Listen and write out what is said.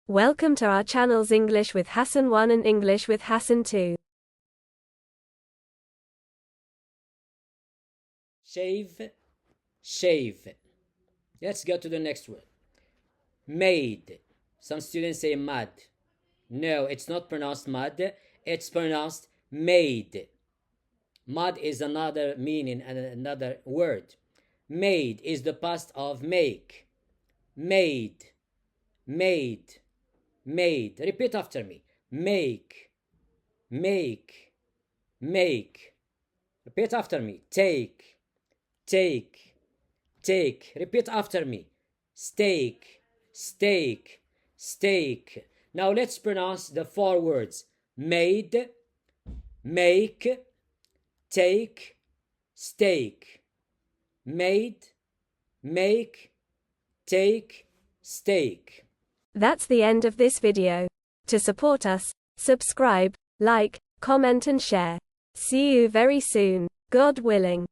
Welcome to our channels English with Hassane 1 and English with Hassane 2. Shave. Let's go to the next one. Made. Some students say mud. No, it's not pronounced mud. It's pronounced made. Mud is another meaning and another word. Made is the past of make. Made. Repeat after me. Make. Repeat after me. Take. Repeat after me. Steak. Now let's pronounce the four words. Made, make, take, steak. Made, make, take, steak. That's the end of this video. To support us, subscribe, like, comment and share. See you very soon, God willing.